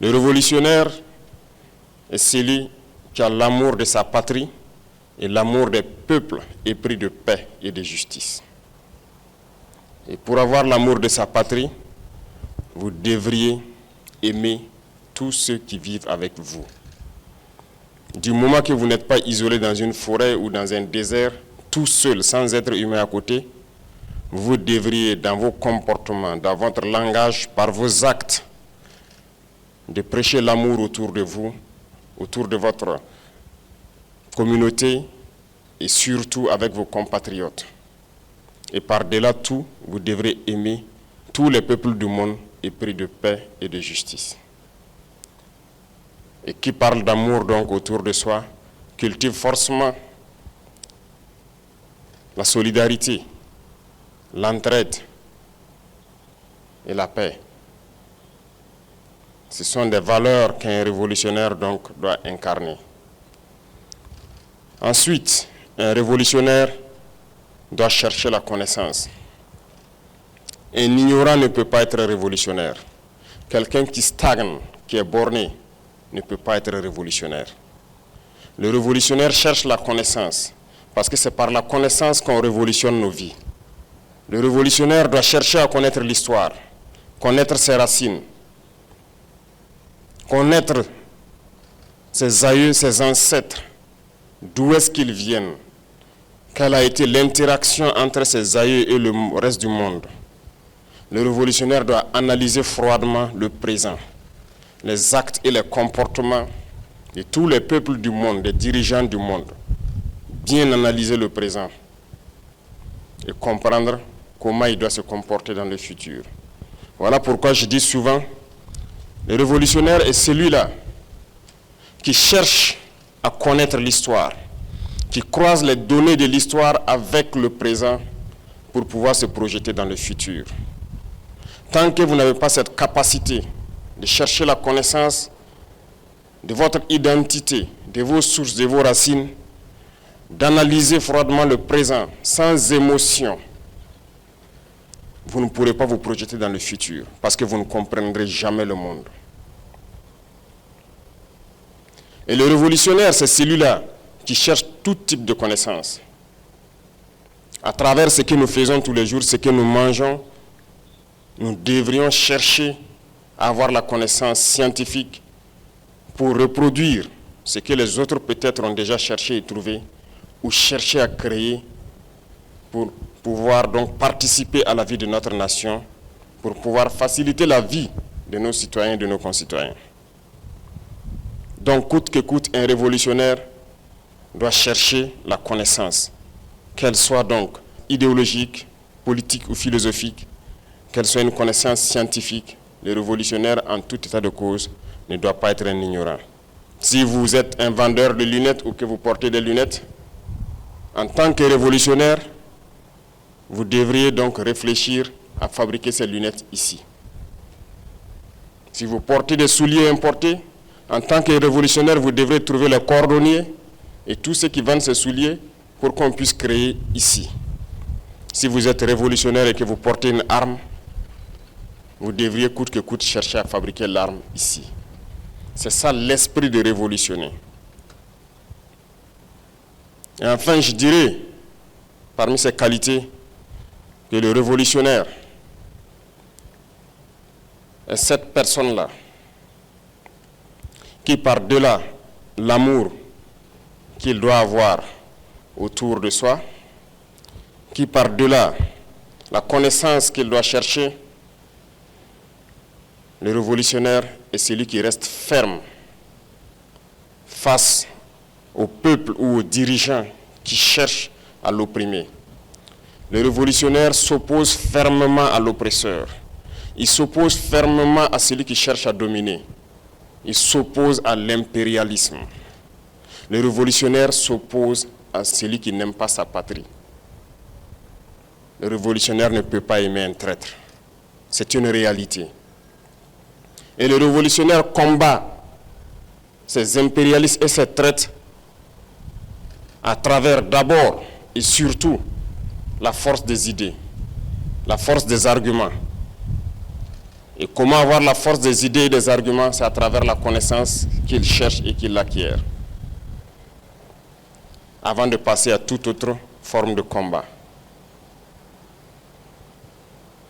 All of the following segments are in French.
Le révolutionnaire est celui qui a l'amour de sa patrie et l'amour des peuples épris de paix et de justice. Et pour avoir l'amour de sa patrie, vous devriez aimer tous ceux qui vivent avec vous. Du moment que vous n'êtes pas isolé dans une forêt ou dans un désert, tout seul, sans être humain à côté, vous devriez, dans vos comportements, dans votre langage, par vos actes, de prêcher l'amour autour de vous, autour de votre communauté et surtout avec vos compatriotes. Et par-delà tout, vous devrez aimer tous les peuples du monde épris de paix et de justice. Et qui parle d'amour donc autour de soi, cultive forcément la solidarité, l'entraide et la paix. Ce sont des valeurs qu'un révolutionnaire donc doit incarner. Ensuite, un révolutionnaire doit chercher la connaissance. Un ignorant ne peut pas être révolutionnaire. Quelqu'un qui stagne, qui est borné, ne peut pas être révolutionnaire. Le révolutionnaire cherche la connaissance, parce que c'est par la connaissance qu'on révolutionne nos vies. Le révolutionnaire doit chercher à connaître l'histoire, connaître ses racines, connaître ses aïeux, ses ancêtres, d'où est-ce qu'ils viennent, quelle a été l'interaction entre ses aïeux et le reste du monde. Le révolutionnaire doit analyser froidement le présent, les actes et les comportements de tous les peuples du monde, des dirigeants du monde. Bien analyser le présent et comprendre comment il doit se comporter dans le futur. Voilà pourquoi je dis souvent, le révolutionnaire est celui-là qui cherche à connaître l'histoire, qui croise les données de l'histoire avec le présent pour pouvoir se projeter dans le futur. Tant que vous n'avez pas cette capacité de chercher la connaissance de votre identité, de vos sources, de vos racines, d'analyser froidement le présent sans émotion, vous ne pourrez pas vous projeter dans le futur parce que vous ne comprendrez jamais le monde. Et le révolutionnaire, c'est celui-là qui cherche tout type de connaissances. À travers ce que nous faisons tous les jours, ce que nous mangeons, nous devrions chercher à avoir la connaissance scientifique pour reproduire ce que les autres peut-être ont déjà cherché et trouvé, ou chercher à créer pour pouvoir donc participer à la vie de notre nation, pour pouvoir faciliter la vie de nos citoyens et de nos concitoyens. Donc, coûte que coûte, un révolutionnaire doit chercher la connaissance, qu'elle soit donc idéologique, politique ou philosophique, qu'elle soit une connaissance scientifique. Le révolutionnaire, en tout état de cause, ne doit pas être un ignorant. Si vous êtes un vendeur de lunettes ou que vous portez des lunettes, en tant que révolutionnaire, vous devriez donc réfléchir à fabriquer ces lunettes ici. Si vous portez des souliers importés, en tant que révolutionnaire, vous devrez trouver les cordonniers et tous ceux qui vendent ces souliers pour qu'on puisse créer ici. Si vous êtes révolutionnaire et que vous portez une arme, vous devriez coûte que coûte chercher à fabriquer l'arme ici. C'est ça l'esprit de révolutionner. Et enfin, je dirais, parmi ces qualités, que le révolutionnaire est cette personne-là qui, par-delà l'amour qu'il doit avoir autour de soi, qui, par-delà la connaissance qu'il doit chercher, le révolutionnaire est celui qui reste ferme face au peuple ou aux dirigeants qui cherchent à l'opprimer. Le révolutionnaire s'oppose fermement à l'oppresseur. Il s'oppose fermement à celui qui cherche à dominer. Il s'oppose à l'impérialisme. Le révolutionnaire s'oppose à celui qui n'aime pas sa patrie. Le révolutionnaire ne peut pas aimer un traître. C'est une réalité. Et le révolutionnaire combat ces impérialistes et ces traîtres à travers d'abord et surtout la force des idées, la force des arguments Et comment avoir la force des idées et des arguments? C'est à travers la connaissance qu'il cherche et qu'il acquiert, avant de passer à toute autre forme de combat.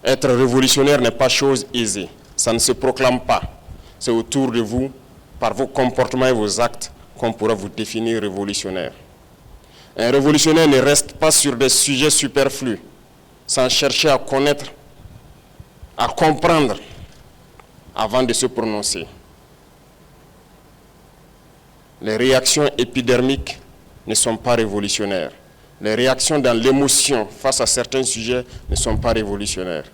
Être révolutionnaire n'est pas chose aisée. Ça ne se proclame pas. C'est autour de vous, par vos comportements et vos actes, qu'on pourra vous définir révolutionnaire. Un révolutionnaire ne reste pas sur des sujets superflus, sans chercher à connaître, à comprendre, avant de se prononcer. Les réactions épidermiques ne sont pas révolutionnaires. Les réactions dans l'émotion face à certains sujets ne sont pas révolutionnaires.